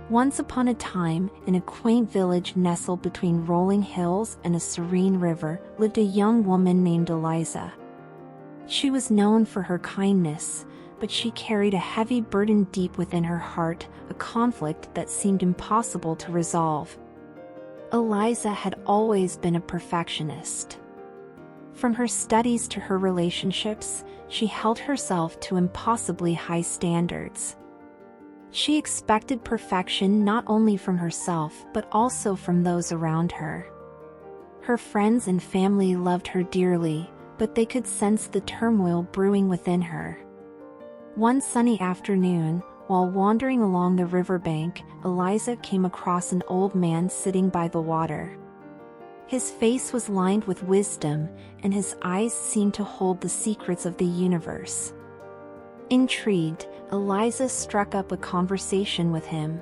Once upon a time, in a quaint village nestled between rolling hills and a serene river, lived a young woman named Eliza. She was known for her kindness, but she carried a heavy burden deep within her heart, a conflict that seemed impossible to resolve. Eliza had always been a perfectionist. From her studies to her relationships, she held herself to impossibly high standards. She expected perfection not only from herself but also from those around her. Her friends and family loved her dearly, but they could sense the turmoil brewing within her. One sunny afternoon, while wandering along the riverbank, Eliza came across an old man sitting by the water. His face was lined with wisdom, and his eyes seemed to hold the secrets of the universe. Intrigued, Eliza struck up a conversation with him.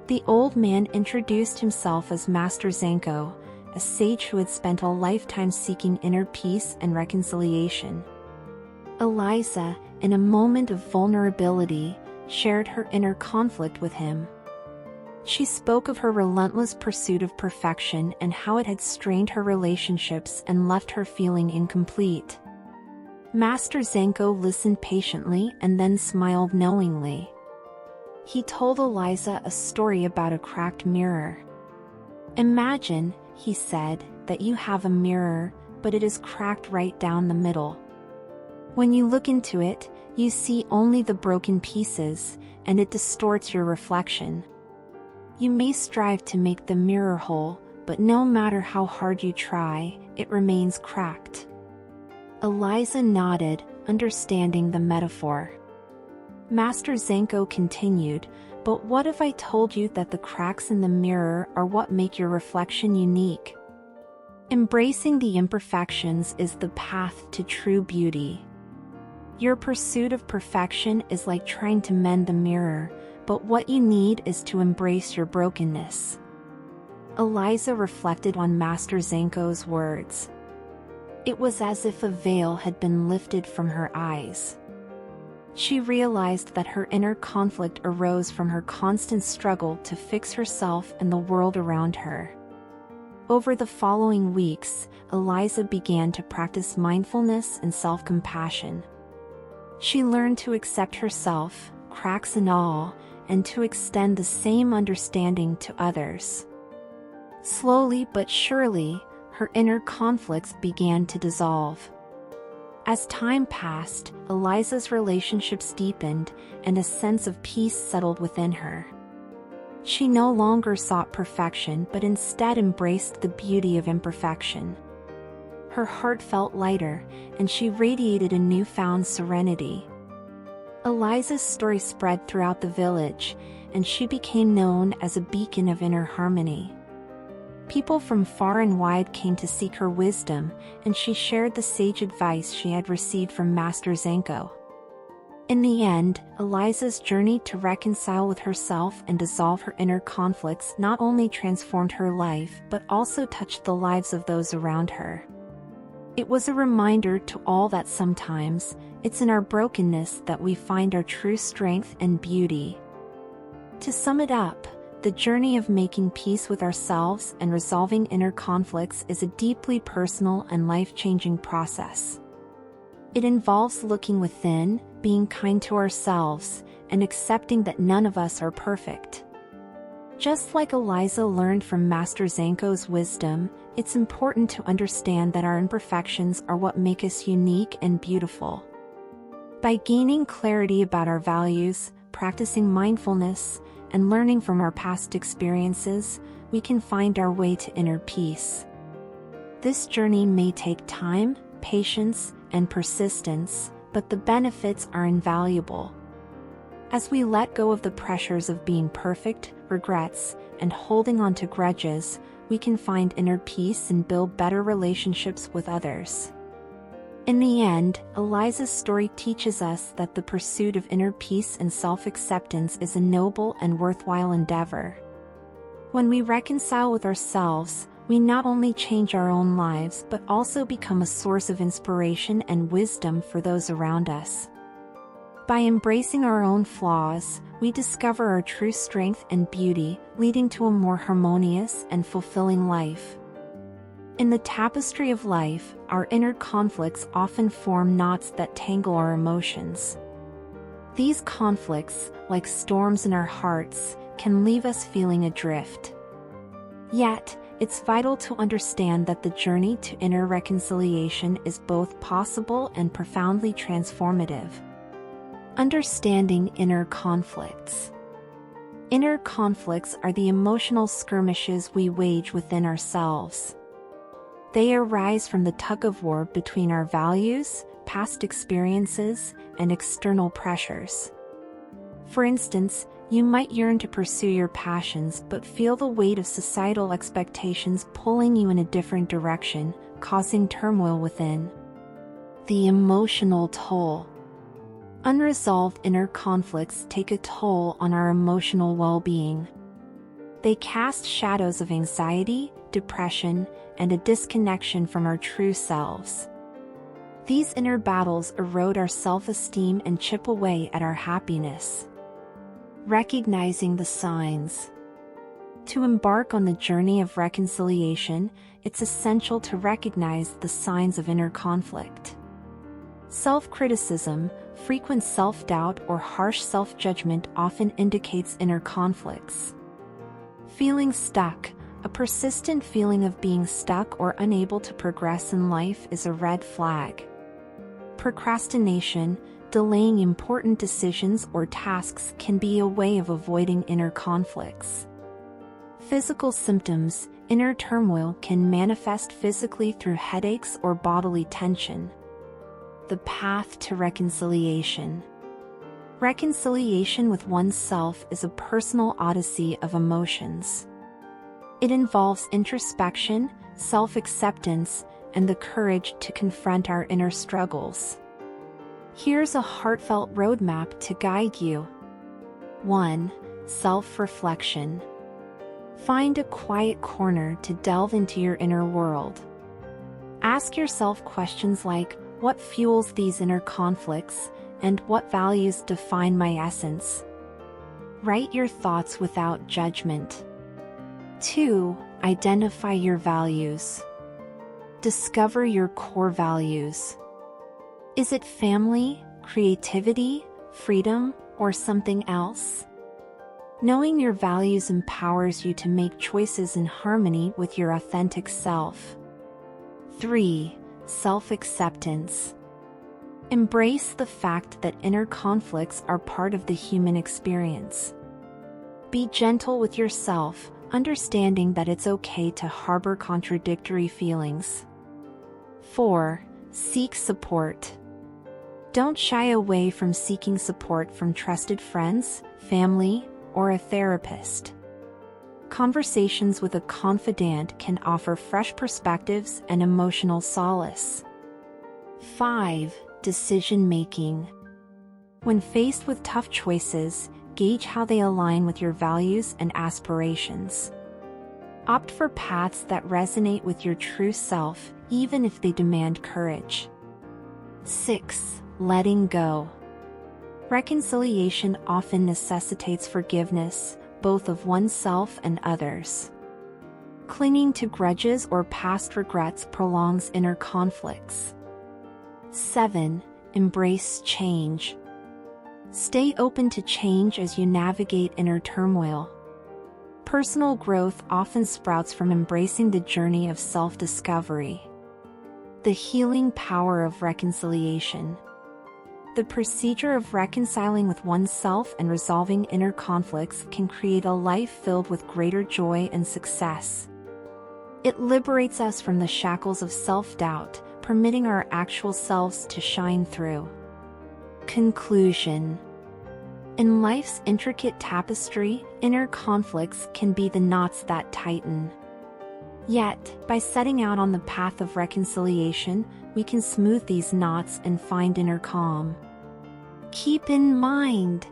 The old man introduced himself as Master Zanko, a sage who had spent a lifetime seeking inner peace and reconciliation. Eliza, in a moment of vulnerability, shared her inner conflict with him. She spoke of her relentless pursuit of perfection and how it had strained her relationships and left her feeling incomplete. Master Zanko listened patiently and then smiled knowingly. He told Eliza a story about a cracked mirror. "Imagine," he said, "that you have a mirror, but it is cracked right down the middle. When you look into it, you see only the broken pieces, and it distorts your reflection. You may strive to make the mirror whole, but no matter how hard you try, it remains cracked." Eliza nodded, understanding the metaphor. Master Zanko continued, "But what if I told you that the cracks in the mirror are what make your reflection unique? Embracing the imperfections is the path to true beauty. Your pursuit of perfection is like trying to mend the mirror, but what you need is to embrace your brokenness." Eliza reflected on Master Zanko's words. It was as if a veil had been lifted from her eyes. She realized that her inner conflict arose from her constant struggle to fix herself and the world around her. Over the following weeks, Eliza began to practice mindfulness and self-compassion. She learned to accept herself, cracks and all, and to extend the same understanding to others. Slowly but surely, her inner conflicts began to dissolve. As time passed, Eliza's relationships deepened, and a sense of peace settled within her. She no longer sought perfection but instead embraced the beauty of imperfection. Her heart felt lighter, and she radiated a newfound serenity. Eliza's story spread throughout the village, and she became known as a beacon of inner harmony. People from far and wide came to seek her wisdom, and she shared the sage advice she had received from Master Zanko. In the end, Eliza's journey to reconcile with herself and dissolve her inner conflicts not only transformed her life but also touched the lives of those around her. It was a reminder to all that sometimes, it's in our brokenness that we find our true strength and beauty. To sum it up, the journey of making peace with ourselves and resolving inner conflicts is a deeply personal and life-changing process. It involves looking within, being kind to ourselves, and accepting that none of us are perfect. Just like Eliza learned from Master Zanko's wisdom, it's important to understand that our imperfections are what make us unique and beautiful. By gaining clarity about our values, practicing mindfulness, and learning from our past experiences, we can find our way to inner peace. This journey may take time, patience, and persistence, but the benefits are invaluable. As we let go of the pressures of being perfect, regrets, and holding on to grudges, we can find inner peace and build better relationships with others. In the end, Eliza's story teaches us that the pursuit of inner peace and self-acceptance is a noble and worthwhile endeavor. When we reconcile with ourselves, we not only change our own lives but also become a source of inspiration and wisdom for those around us. By embracing our own flaws, we discover our true strength and beauty, leading to a more harmonious and fulfilling life. In the tapestry of life, our inner conflicts often form knots that tangle our emotions. These conflicts, like storms in our hearts, can leave us feeling adrift. Yet, it's vital to understand that the journey to inner reconciliation is both possible and profoundly transformative. Understanding inner conflicts. Inner conflicts are the emotional skirmishes we wage within ourselves. They arise from the tug-of-war between our values, past experiences, and external pressures. For instance, you might yearn to pursue your passions but feel the weight of societal expectations pulling you in a different direction, causing turmoil within. The emotional toll. Unresolved inner conflicts take a toll on our emotional well-being. They cast shadows of anxiety, depression, and a disconnection from our true selves. These inner battles erode our self-esteem and chip away at our happiness. Recognizing the signs. To embark on the journey of reconciliation, it's essential to recognize the signs of inner conflict. Self-criticism, frequent self-doubt, or harsh self-judgment often indicates inner conflicts. Feeling stuck. A persistent feeling of being stuck or unable to progress in life is a red flag. Procrastination, delaying important decisions or tasks, can be a way of avoiding inner conflicts. Physical symptoms. Inner turmoil can manifest physically through headaches or bodily tension. The path to reconciliation. Reconciliation with oneself is a personal odyssey of emotions. It involves introspection, self-acceptance, and the courage to confront our inner struggles. Here's a heartfelt roadmap to guide you. 1. Self-reflection. Find a quiet corner to delve into your inner world. Ask yourself questions like, what fuels these inner conflicts, and what values define my essence? Write your thoughts without judgment. 2. Identify your values. Discover your core values. Is it family, creativity, freedom, or something else? Knowing your values empowers you to make choices in harmony with your authentic self. 3. Self-acceptance. Embrace the fact that inner conflicts are part of the human experience. Be gentle with yourself, understanding that it's okay to harbor contradictory feelings. 4. Seek support. Don't shy away from seeking support from trusted friends, family, or a therapist. Conversations with a confidant can offer fresh perspectives and emotional solace. 5. Decision-making. When faced with tough choices, gauge how they align with your values and aspirations. Opt for paths that resonate with your true self, even if they demand courage. 6. Letting go. Reconciliation often necessitates forgiveness, both of oneself and others. Clinging to grudges or past regrets prolongs inner conflicts. 7. Embrace change. Stay open to change as you navigate inner turmoil. Personal growth often sprouts from embracing the journey of self-discovery. The healing power of reconciliation. The procedure of reconciling with oneself and resolving inner conflicts can create a life filled with greater joy and success. It liberates us from the shackles of self-doubt, permitting our actual selves to shine through. Conclusion. In life's intricate tapestry, inner conflicts can be the knots that tighten. Yet, by setting out on the path of reconciliation, we can smooth these knots and find inner calm. Keep in mind,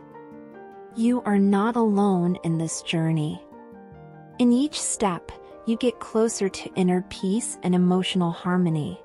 you are not alone in this journey. In each step, you get closer to inner peace and emotional harmony.